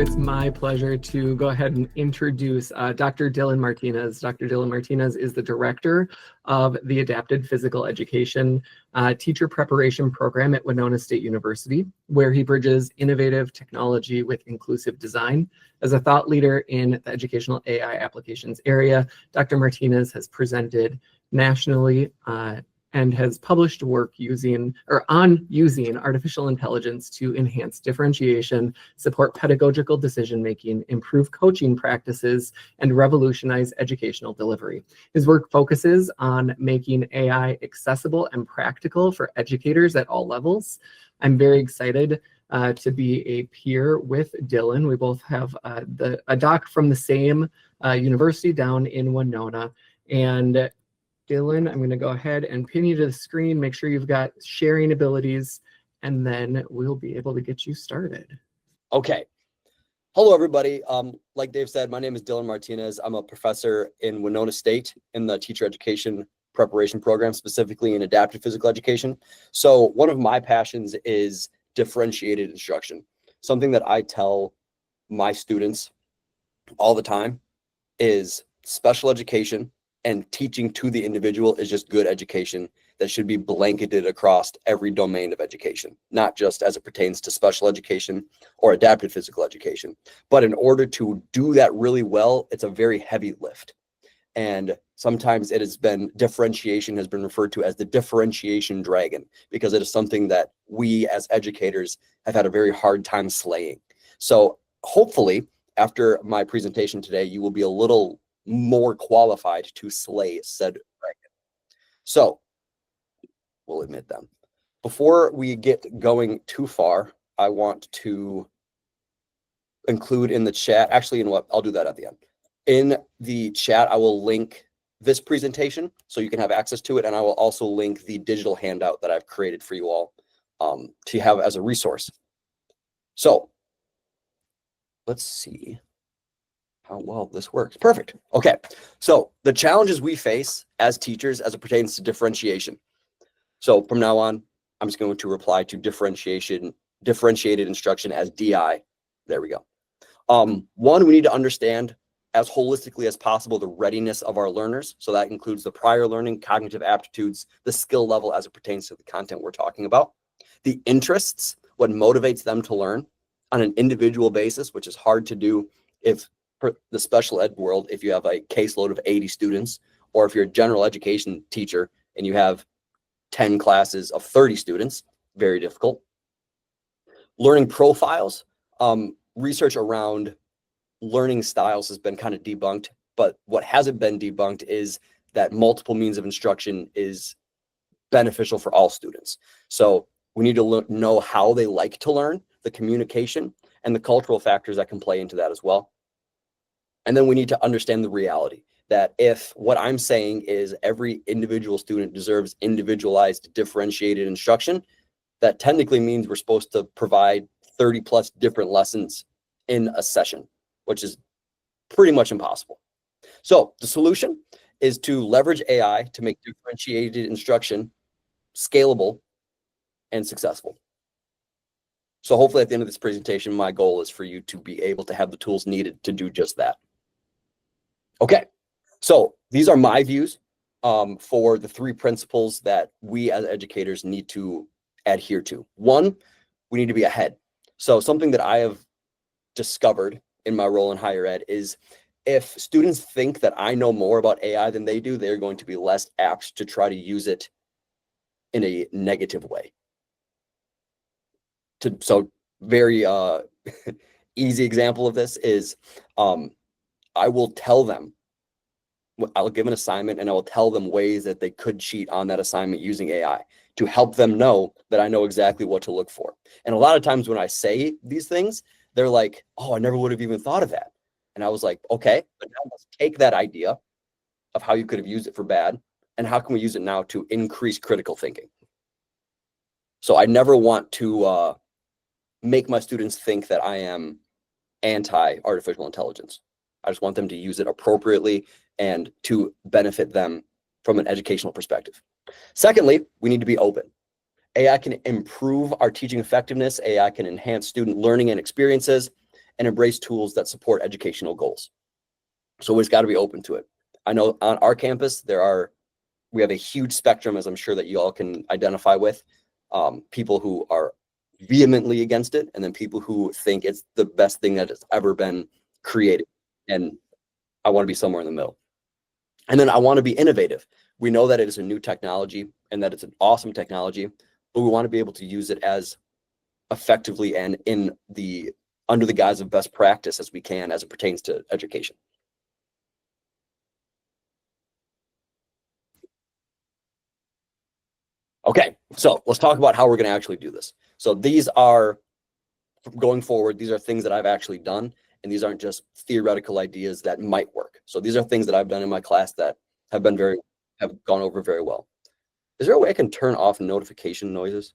it's my pleasure to go ahead and introduce Dr. Dillon Martinez. Dr. Dillon Martinez is the director of the Adapted Physical Education Teacher Preparation Program at Winona State University, where he bridges innovative technology with inclusive design. As a thought leader in the educational AI applications area, Dr. Martinez has presented nationally and has published work on using artificial intelligence to enhance differentiation, support pedagogical decision-making, improve coaching practices, and revolutionize educational delivery. His work focuses on making AI accessible and practical for educators at all levels. I'm very excited to be a peer with Dillon. We both have a doc from the same university down in Winona. And Dillon, I'm going to go ahead and pin you to the screen. Make sure you've got sharing abilities, and then we'll be able to get you started. Okay. Hello, everybody. Like Dave said, my name is Dillon Martinez. I'm a professor in Winona State in the teacher education preparation program, specifically in adaptive physical education. So one of my passions is differentiated instruction. Something that I tell my students all the time is special education and teaching to the individual is just good education that should be blanketed across every domain of education, not just as it pertains to special education or adapted physical education. But in order to do that really well, it's a very heavy lift. And sometimes differentiation has been referred to as the differentiation dragon, because it is something that we as educators have had a very hard time slaying. So hopefully after my presentation today, you will be a little more qualified to slay said dragon. So we'll admit them. Before we get going too far, I want to include in the chat, actually, you know what, I'll do that at the end. In the chat, I will link this presentation so you can have access to it, and I will also link the digital handout that I've created for you all to have as a resource. So let's see how well this works. Perfect. Okay. So the challenges we face as teachers as it pertains to differentiation. So from now on, I'm just going to reply to differentiated instruction as DI. There we go. One, we need to understand as holistically as possible the readiness of our learners. So that includes the prior learning, cognitive aptitudes, the skill level as it pertains to the content we're talking about, the interests, what motivates them to learn on an individual basis, which is hard to do if for the special ed world, if you have a caseload of 80 students, or if you're a general education teacher and you have 10 classes of 30 students, very difficult. Learning profiles, research around learning styles has been kind of debunked, but what hasn't been debunked is that multiple means of instruction is beneficial for all students. So we need to know how they like to learn, the communication, and the cultural factors that can play into that as well. And then we need to understand the reality that if what I'm saying is every individual student deserves individualized, differentiated instruction, that technically means we're supposed to provide 30 plus different lessons in a session, which is pretty much impossible. So the solution is to leverage AI to make differentiated instruction scalable and successful. So hopefully at the end of this presentation, my goal is for you to be able to have the tools needed to do just that. Okay, so these are my views for the three principles that we as educators need to adhere to. One, we need to be ahead. So something that I have discovered in my role in higher ed is if students think that I know more about AI than they do, they're going to be less apt to try to use it in a negative way. So very easy example of this is I will tell them, I'll give an assignment and I will tell them ways that they could cheat on that assignment using AI to help them know that I know exactly what to look for. And a lot of times when I say these things, they're like, oh, I never would have even thought of that. And I was like, okay, but now let's take that idea of how you could have used it for bad and how can we use it now to increase critical thinking? So I never want to make my students think that I am anti-artificial intelligence. I just want them to use it appropriately and to benefit them from an educational perspective. Secondly, we need to be open. AI can improve our teaching effectiveness. AI can enhance student learning and experiences. and embrace tools that support educational goals. So we just got to be open to it. I know on our campus, we have a huge spectrum, as I'm sure that you all can identify with, people who are vehemently against it, and then people who think it's the best thing that has ever been created. And I want to be somewhere in the middle. And then I want to be innovative. We know that it is a new technology and that it's an awesome technology, but we want to be able to use it as effectively and under the guise of best practice as we can as it pertains to education. Okay, so let's talk about how we're going to actually do this. So these are, going forward, these are things that I've actually done, and these aren't just theoretical ideas that might work. So these are things that I've done in my class that have gone over very well. Is there a way I can turn off notification noises?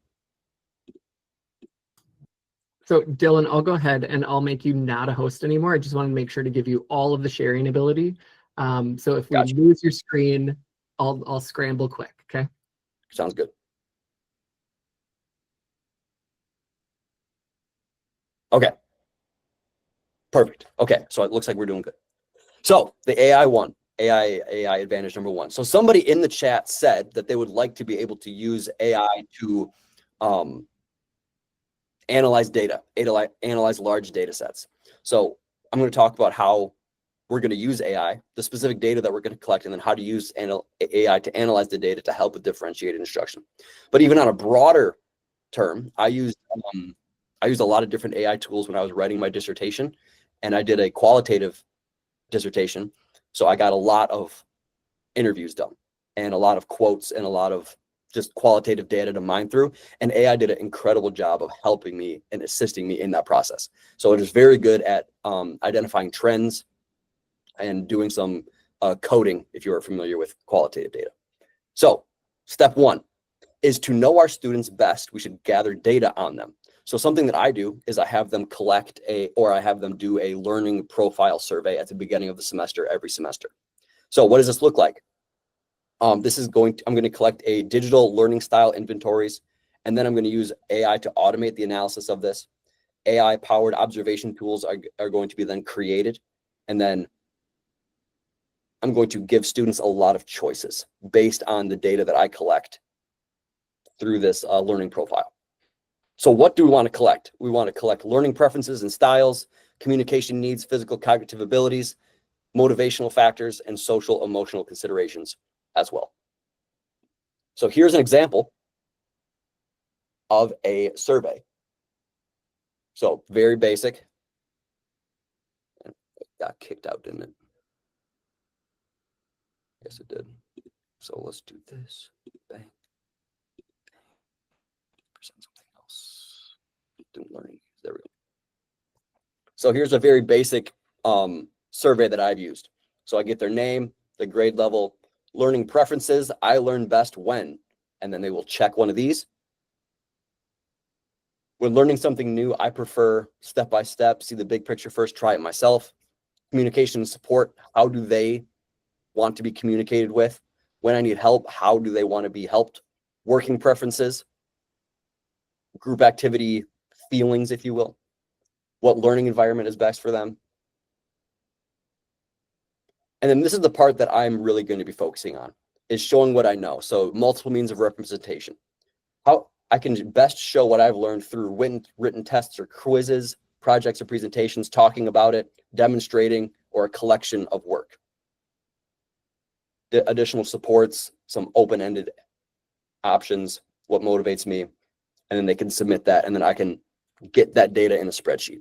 So Dylan, I'll go ahead and I'll make you not a host anymore. I just want to make sure to give you all of the sharing ability. So if we lose your screen, I'll scramble quick, okay? Sounds good. Okay. Perfect. Okay, so it looks like we're doing good. So the AI advantage number one. So somebody in the chat said that they would like to be able to use AI to analyze data, analyze large data sets. So I'm going to talk about how we're going to use AI, the specific data that we're going to collect, and then how to use AI to analyze the data to help with differentiated instruction. But even on a broader term, I used a lot of different AI tools when I was writing my dissertation, and I did a qualitative dissertation. So I got a lot of interviews done and a lot of quotes and a lot of just qualitative data to mine through. And AI did an incredible job of helping me and assisting me in that process. So it is very good at identifying trends and doing some coding, if you're familiar with qualitative data. So step one is to know our students best. We should gather data on them. So something that I do is I have them I have them do a learning profile survey at the beginning of the semester, every semester. So what does this look like? I'm going to collect a digital learning style inventories, and then I'm going to use AI to automate the analysis of this. AI powered observation tools are going to be then created. And then I'm going to give students a lot of choices based on the data that I collect through this learning profile. So what do we want to collect? We want to collect learning preferences and styles, communication needs, physical cognitive abilities, motivational factors, and social emotional considerations as well. So here's an example of a survey. So very basic. It got kicked out, didn't it? Yes, it did. So let's do this. Bang. Present something else. Student learning. There we go. So here's a very basic survey that I've used. So I get their name, the grade level, learning preferences. I learn best when, and then they will check one of these. When learning something new, I prefer step by step, see the big picture first, try it myself. Communication and support. How do they want to be communicated with? When I need help, how do they want to be helped? Working preferences, group activity feelings, if you will. What learning environment is best for them? And then this is the part that I'm really going to be focusing on, is showing what I know. So multiple means of representation. How I can best show what I've learned through written tests or quizzes, projects or presentations, talking about it, demonstrating, or a collection of work. The additional supports, some open-ended options, what motivates me, and then they can submit that, and then I can get that data in a spreadsheet.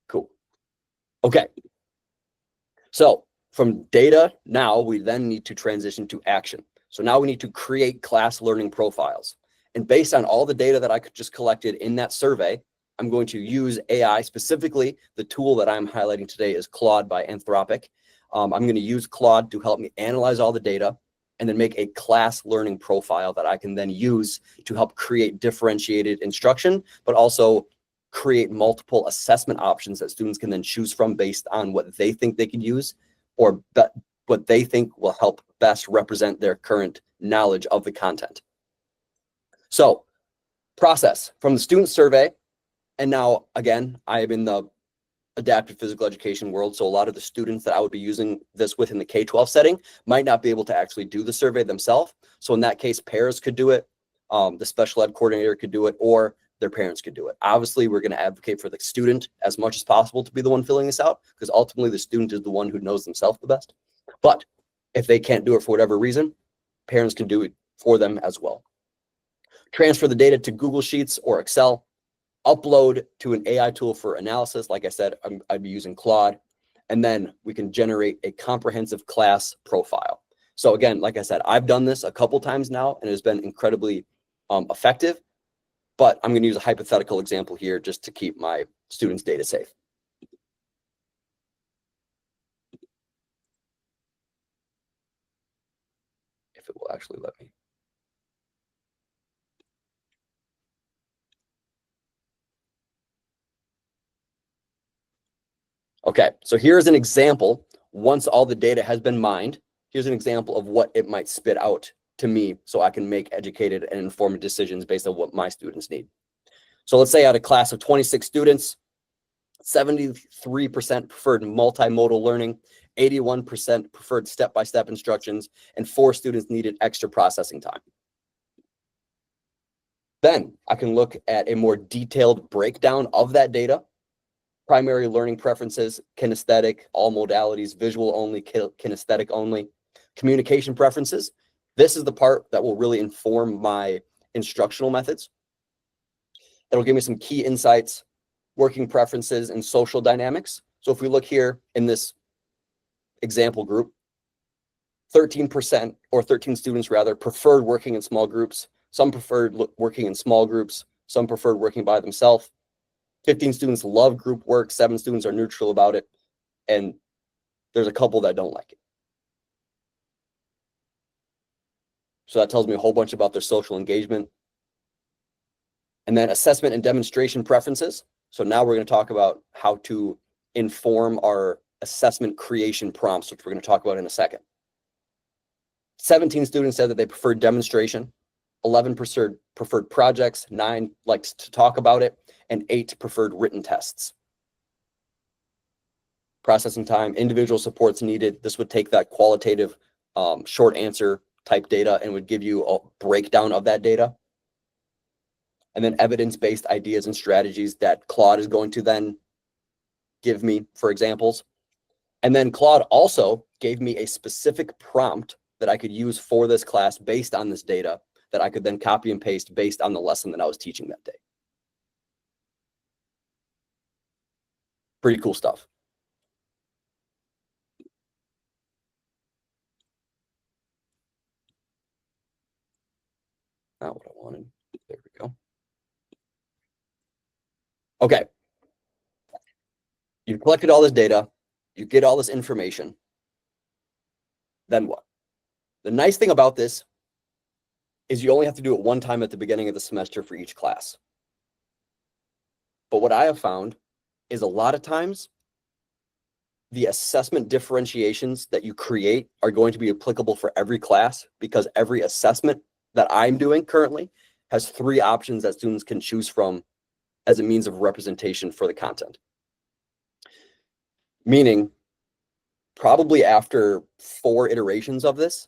Cool. Okay. So from data, now we then need to transition to action. So now we need to create class learning profiles. And based on all the data that I just collected in that survey, I'm going to use AI. Specifically, the tool that I'm highlighting today is Claude by Anthropic. I'm going to use Claude to help me analyze all the data and then make a class learning profile that I can then use to help create differentiated instruction, but also create multiple assessment options that students can then choose from based on what they think they could use, or what they think will help best represent their current knowledge of the content. So process from the student survey, and now again, I am in the adaptive physical education world, so a lot of the students that I would be using this with in the K-12 setting might not be able to actually do the survey themselves. So in that case, pairs could do it, the special ed coordinator could do it, or their parents could do it. Obviously, we're going to advocate for the student as much as possible to be the one filling this out, because ultimately the student is the one who knows themselves the best. But if they can't do it for whatever reason, parents can do it for them as well. Transfer the data to Google Sheets or Excel. Upload to an AI tool for analysis. Like I said, I'd be using Claude, and then we can generate a comprehensive class profile. So again, like I said, I've done this a couple times now, and it has been incredibly effective, but I'm going to use a hypothetical example here just to keep my students' data safe. If it will actually let me. Okay, so here's an example. Once all the data has been mined, here's an example of what it might spit out to me so I can make educated and informed decisions based on what my students need. So let's say I had a class of 26 students, 73% preferred multimodal learning, 81% preferred step-by-step instructions, and 4 students needed extra processing time. Then I can look at a more detailed breakdown of that data. Primary learning preferences, kinesthetic, all modalities, visual only, kinesthetic only. Communication preferences. This is the part that will really inform my instructional methods. It'll give me some key insights, working preferences, and social dynamics. So if we look here in this example group, 13% or 13 students rather preferred working in small groups. Some preferred working in small groups. Some preferred working by themselves. 15 students love group work, 7 students are neutral about it, and there's a couple that don't like it. So that tells me a whole bunch about their social engagement. And then assessment and demonstration preferences. So now we're going to talk about how to inform our assessment creation prompts, which we're going to talk about in a second. 17 students said that they preferred demonstration. 11 preferred projects, 9 liked to talk about it, and 8 preferred written tests. Processing time, individual supports needed. This would take that qualitative short answer type data and would give you a breakdown of that data. And then evidence-based ideas and strategies that Claude is going to then give me for examples. And then Claude also gave me a specific prompt that I could use for this class based on this data that I could then copy and paste based on the lesson that I was teaching that day. Pretty cool stuff. Not what I wanted. There we go. Okay. You've collected all this data. You get all this information. Then what? The nice thing about this is you only have to do it one time at the beginning of the semester for each class. But what I have found is a lot of times the assessment differentiations that you create are going to be applicable for every class, because every assessment that I'm doing currently has 3 options that students can choose from as a means of representation for the content. Meaning, probably after 4 iterations of this,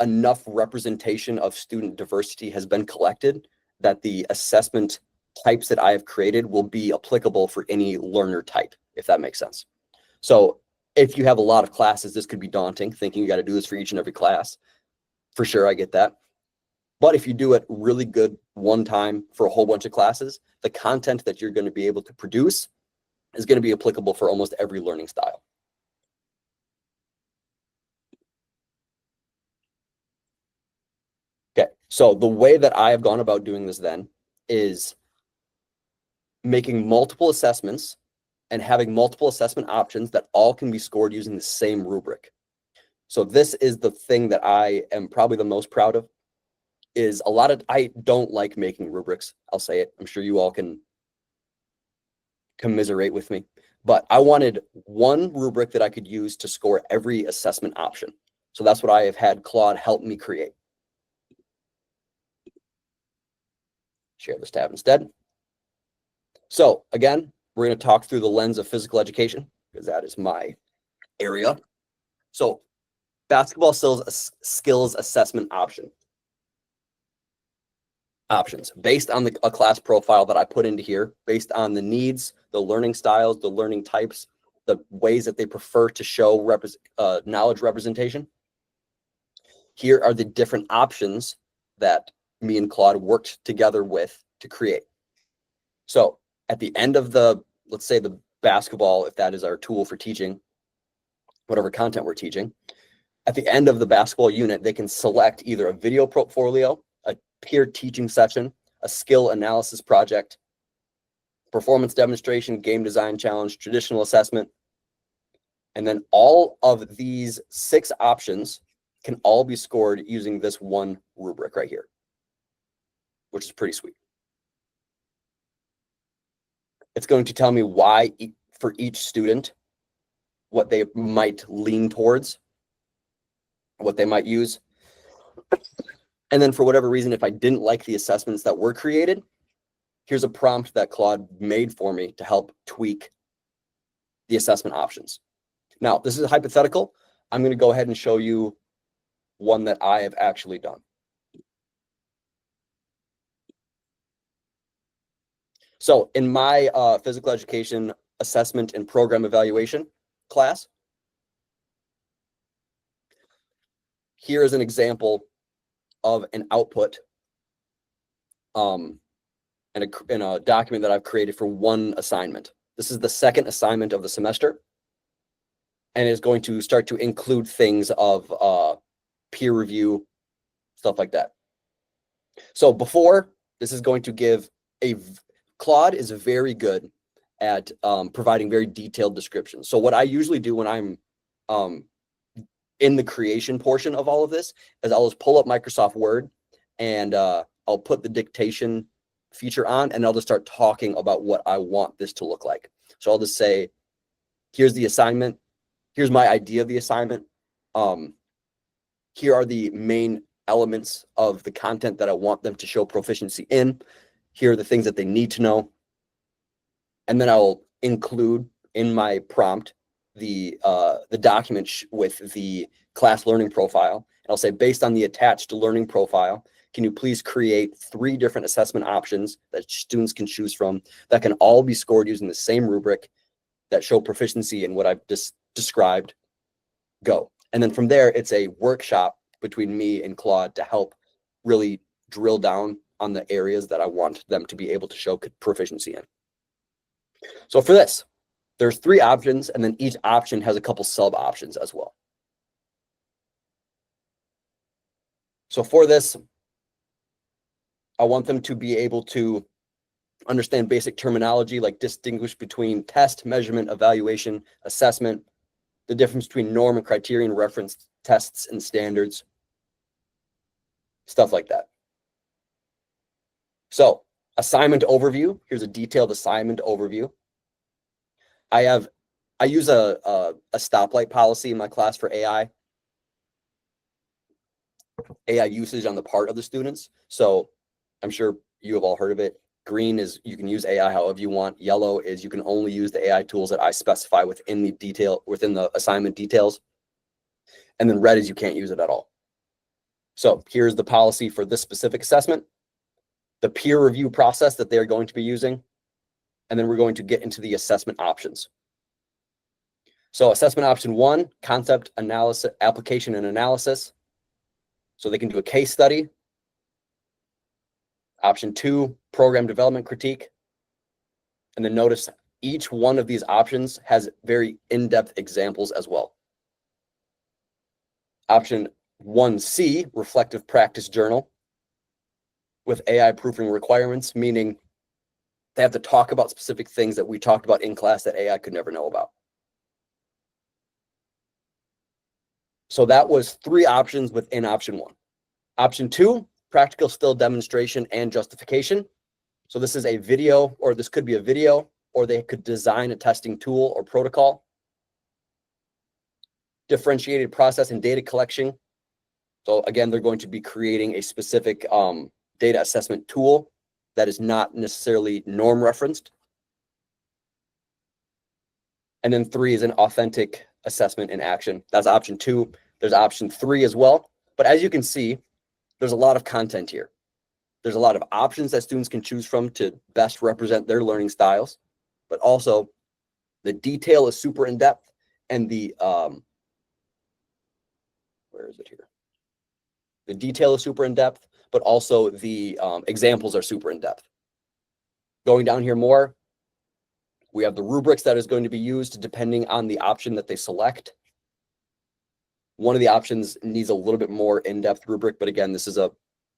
enough representation of student diversity has been collected that the assessment types that I have created will be applicable for any learner type, if that makes sense. So if you have a lot of classes, this could be daunting, thinking you got to do this for each and every class. For sure, I get that. But if you do it really good one time for a whole bunch of classes, the content that you're going to be able to produce is going to be applicable for almost every learning style. Okay, so the way that I have gone about doing this then is making multiple assessments and having multiple assessment options that all can be scored using the same rubric. So this is the thing that I am probably the most proud of. Is I don't like making rubrics. I'll say it. I'm sure you all can commiserate with me. But I wanted one rubric that I could use to score every assessment option. So that's what I have had Claude help me create. Share this tab instead. So again, we're going to talk through the lens of physical education because that is my area. So basketball skills assessment options based on a class profile that I put into here, based on the needs, the learning styles, the learning types, the ways that they prefer to show knowledge representation. Here are the different options that me and Claude worked together with to create. So at the end of let's say the basketball, if that is our tool for teaching, whatever content we're teaching, at the end of the basketball unit, they can select either a video portfolio, a peer teaching session, a skill analysis project, performance demonstration, game design challenge, traditional assessment. And then all of these 6 options can all be scored using this one rubric right here, which is pretty sweet. It's going to tell me why for each student, what they might lean towards, what they might use. And then for whatever reason, if I didn't like the assessments that were created, here's a prompt that Claude made for me to help tweak the assessment options. Now, this is hypothetical. I'm going to go ahead and show you one that I have actually done. So in my physical education assessment and program evaluation class, here is an example of an output in a document that I've created for one assignment. This is the second assignment of the semester, and is going to start to include things of peer review, stuff like that. So before, this is going to give Claude is very good at providing very detailed descriptions. So what I usually do when I'm in the creation portion of all of this is I'll just pull up Microsoft Word and I'll put the dictation feature on, and I'll just start talking about what I want this to look like. So I'll just say, here's the assignment. Here's my idea of the assignment. Here are the main elements of the content that I want them to show proficiency in. Here are the things that they need to know. And then I'll include in my prompt the document with the class learning profile. And I'll say, based on the attached learning profile, can you please create 3 different assessment options that students can choose from that can all be scored using the same rubric that show proficiency in what I've just described? Go. And then from there, it's a workshop between me and Claude to help really drill down on the areas that I want them to be able to show proficiency in. So for this, there's 3 options, and then each option has a couple sub options as well. So for this, I want them to be able to understand basic terminology, like distinguish between test, measurement, evaluation, assessment, the difference between norm and criterion, reference tests and standards, stuff like that. So assignment overview, here's a detailed assignment overview. I use a stoplight policy in my class for AI usage on the part of the students. So I'm sure you have all heard of it. Green is you can use AI however you want. Yellow is you can only use the AI tools that I specify within the assignment details. And then red is you can't use it at all. So here's the policy for this specific assessment, the peer review process that they're going to be using, and then we're going to get into the assessment options. So assessment option 1, concept analysis, application and analysis. So they can do a case study. Option 2, program development critique. And then notice each one of these options has very in-depth examples as well. Option 1C, reflective practice journal with AI proofing requirements, meaning they have to talk about specific things that we talked about in class that AI could never know about. So that was 3 options within option 1. Option 2, practical skill demonstration and justification. So this is a video, or this could be a video or they could design a testing tool or protocol. Differentiated process and data collection. So again, they're going to be creating a specific data assessment tool that is not necessarily norm referenced. And then 3 is an authentic assessment in action. That's option 2. There's option 3 as well. But as you can see, there's a lot of content here. There's a lot of options that students can choose from to best represent their learning styles. But also, the detail is super in-depth, and the where is it here? The detail is super in-depth, but also the examples are super in-depth. Going down here more, we have the rubrics that is going to be used depending on the option that they select. One of the options needs a little bit more in-depth rubric, but again, this is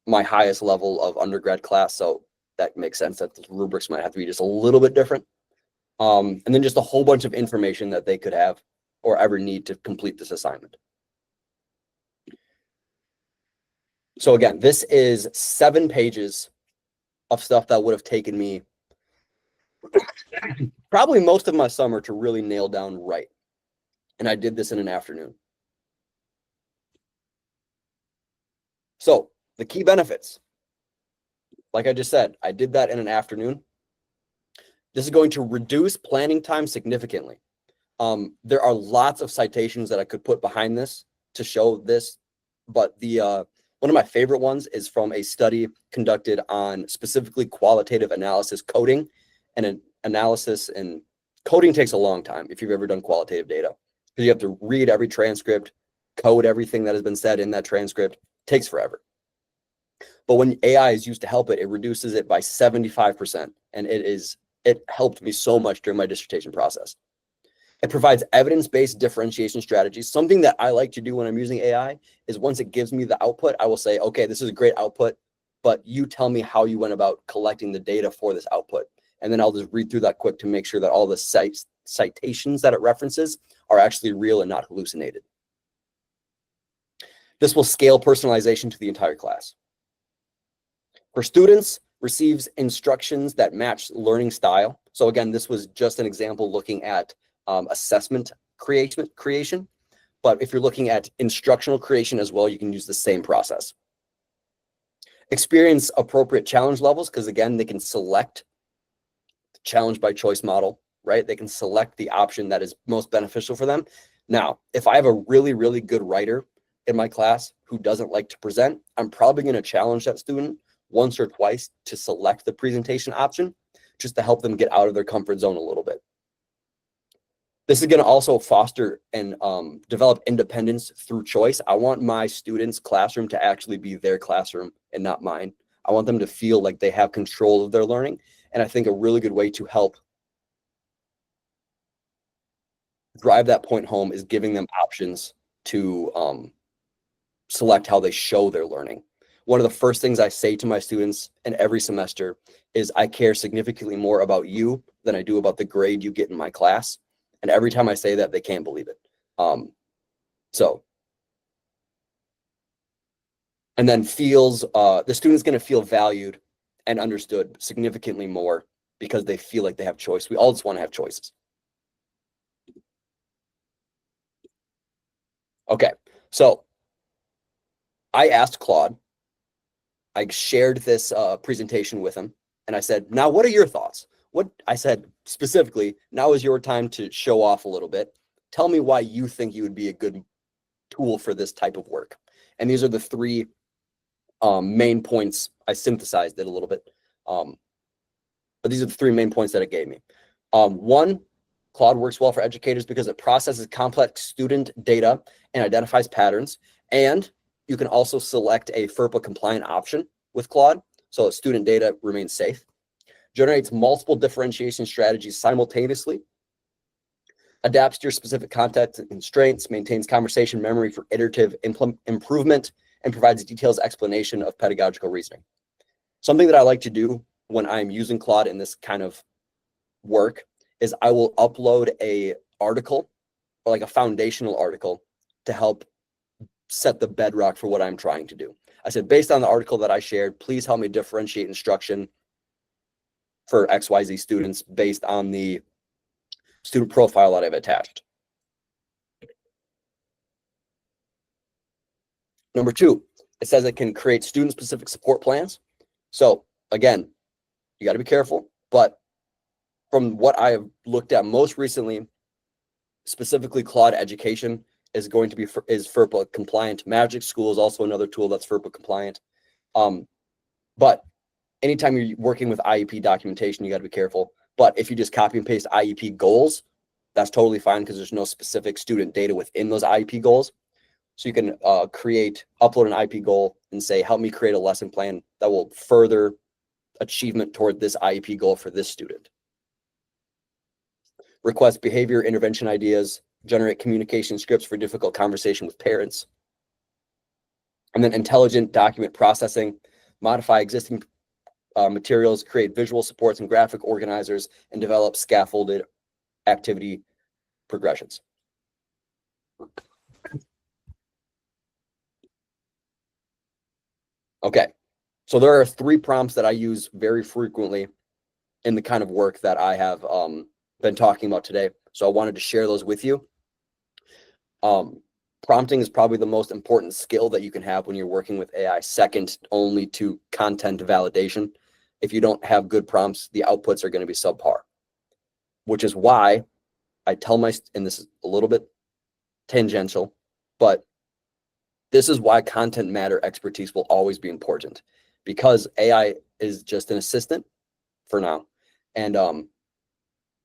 my highest level of undergrad class, so that makes sense that the rubrics might have to be just a little bit different. And then just a whole bunch of information that they could have or ever need to complete this assignment. So again, this is 7 pages of stuff that would have taken me probably most of my summer to really nail down right. And I did this in an afternoon. So the key benefits, like I just said, I did that in an afternoon. This is going to reduce planning time significantly. There are lots of citations that I could put behind this to show this, but one of my favorite ones is from a study conducted on specifically qualitative analysis coding, and an analysis, and coding takes a long time if you've ever done qualitative data, because you have to read every transcript, code everything that has been said in that transcript. It takes forever. But when AI is used to help it, it reduces it by 75%. And it helped me so much during my dissertation process. It provides evidence-based differentiation strategies. Something that I like to do when I'm using AI is once it gives me the output, I will say, okay, this is a great output, but you tell me how you went about collecting the data for this output. And then I'll just read through that quick to make sure that all the citations that it references are actually real and not hallucinated. This will scale personalization to the entire class. For students, receives instructions that match learning style. So again, this was just an example looking at assessment creation. But if you're looking at instructional creation as well, you can use the same process. Experience appropriate challenge levels, because again, they can select the challenge by choice model, right? They can select the option that is most beneficial for them. Now, if I have a really, really good writer in my class who doesn't like to present, I'm probably going to challenge that student once or twice to select the presentation option, just to help them get out of their comfort zone a little bit. This is going to also foster and develop independence through choice. I want my students' classroom to actually be their classroom and not mine. I want them to feel like they have control of their learning. And I think a really good way to help drive that point home is giving them options to select how they show their learning. One of the first things I say to my students in every semester is I care significantly more about you than I do about the grade you get in my class. And every time I say that, they can't believe it. And then the student's going to feel valued and understood significantly more because they feel like they have choice. We all just want to have choices. Okay, so I asked Claude, I shared this presentation with him, and I said, now what are your thoughts? I said specifically, now is your time to show off a little bit. Tell me why you think you would be a good tool for this type of work. And these are the 3 main points. I synthesized it a little bit. But these are the 3 main points that it gave me. 1, Claude works well for educators because it processes complex student data and identifies patterns. And you can also select a FERPA compliant option with Claude, so student data remains safe. Generates multiple differentiation strategies simultaneously. Adapts to your specific context and constraints. Maintains conversation memory for iterative improvement. And provides a detailed explanation of pedagogical reasoning. Something that I like to do when I'm using Claude in this kind of work is I will upload a article, or like a foundational article, to help set the bedrock for what I'm trying to do. I said, based on the article that I shared, please help me differentiate instruction for XYZ students based on the student profile that I've attached. Number 2, it says it can create student-specific support plans. So again, you got to be careful, but from what I have looked at most recently, specifically Claude Education is going to be is FERPA compliant. Magic School is also another tool that's FERPA compliant. But anytime you're working with IEP documentation, you got to be careful. But if you just copy and paste IEP goals, that's totally fine because there's no specific student data within those IEP goals. So you can upload an IEP goal and say, help me create a lesson plan that will further achievement toward this IEP goal for this student. Request behavior intervention ideas, generate communication scripts for difficult conversation with parents. And then intelligent document processing, modify existing materials, create visual supports and graphic organizers, and develop scaffolded activity progressions. Okay, so there are 3 prompts that I use very frequently in the kind of work that I have been talking about today. So I wanted to share those with you. Prompting is probably the most important skill that you can have when you're working with AI, second only to content validation. If you don't have good prompts, the outputs are going to be subpar, which is why I tell and this is a little bit tangential, but this is why content matter expertise will always be important, because AI is just an assistant for now. And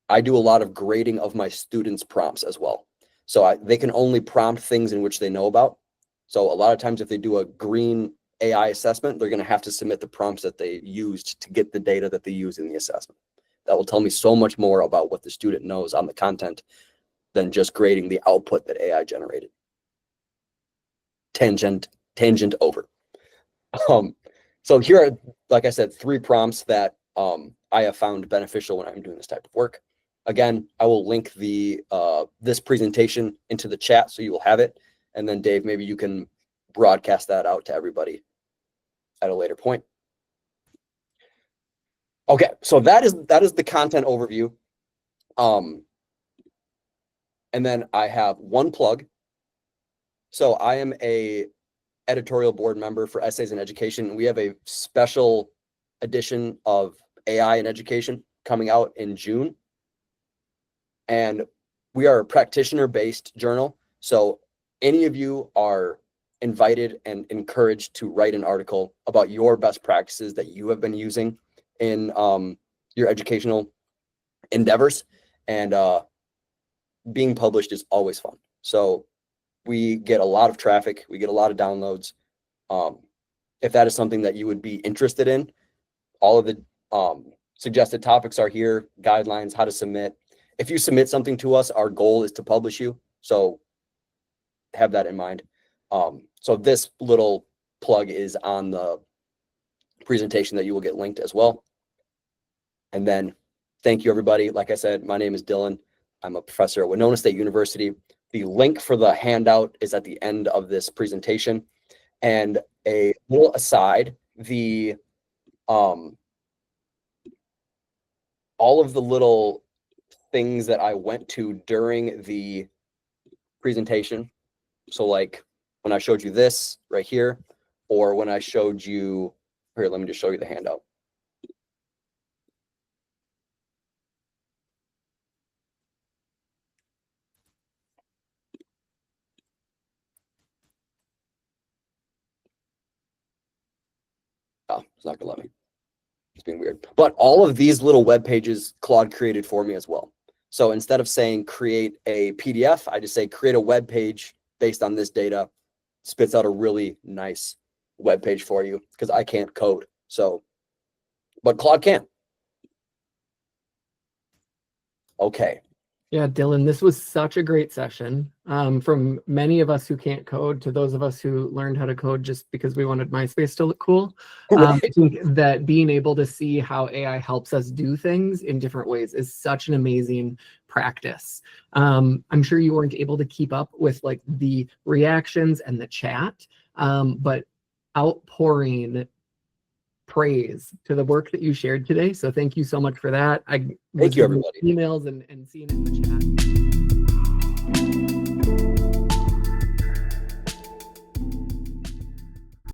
I do a lot of grading of my students' prompts as well. So they can only prompt things in which they know about. So a lot of times if they do a green AI assessment, they're going to have to submit the prompts that they used to get the data that they use in the assessment. That will tell me so much more about what the student knows on the content than just grading the output that AI generated. Tangent over. So here are, like I said, 3 prompts that I have found beneficial when I'm doing this type of work. Again, I will link this presentation into the chat so you will have it. And then Dave, maybe you can broadcast that out to everybody at a later point. Okay, so that is the content overview. And then I have one plug. So I am a editorial board member for Essays in Education. We have a special edition of AI in Education coming out in June. And we are a practitioner-based journal. So any of you are invited and encouraged to write an article about your best practices that you have been using in your educational endeavors. And being published is always fun. So we get a lot of traffic. We get a lot of downloads. If that is something that you would be interested in, all of the suggested topics are here, guidelines, how to submit. If you submit something to us, our goal is to publish you. So have that in mind. So this little plug is on the presentation that you will get linked as well. And then thank you, everybody. Like I said, my name is Dylan. I'm a professor at Winona State University. The link for the handout is at the end of this presentation. And a little aside, all of the little things that I went to during the presentation. So like when I showed you this right here, or when I showed you, here, let me just show you the handout. Oh, it's not gonna let me. It's being weird. But all of these little web pages Claude created for me as well. So instead of saying create a PDF, I just say create a web page based on this data. Spits out a really nice web page for you because I can't code. So, but Claude can. Okay. Yeah, Dylan, this was such a great session. From many of us who can't code to those of us who learned how to code just because we wanted MySpace to look cool. Right. I think that being able to see how AI helps us do things in different ways is such an amazing practice. I'm sure you weren't able to keep up with like the reactions and the chat, but outpouring praise to the work that you shared today. So thank you so much for that. I was Thank you, getting everybody. emails and seeing it in the chat.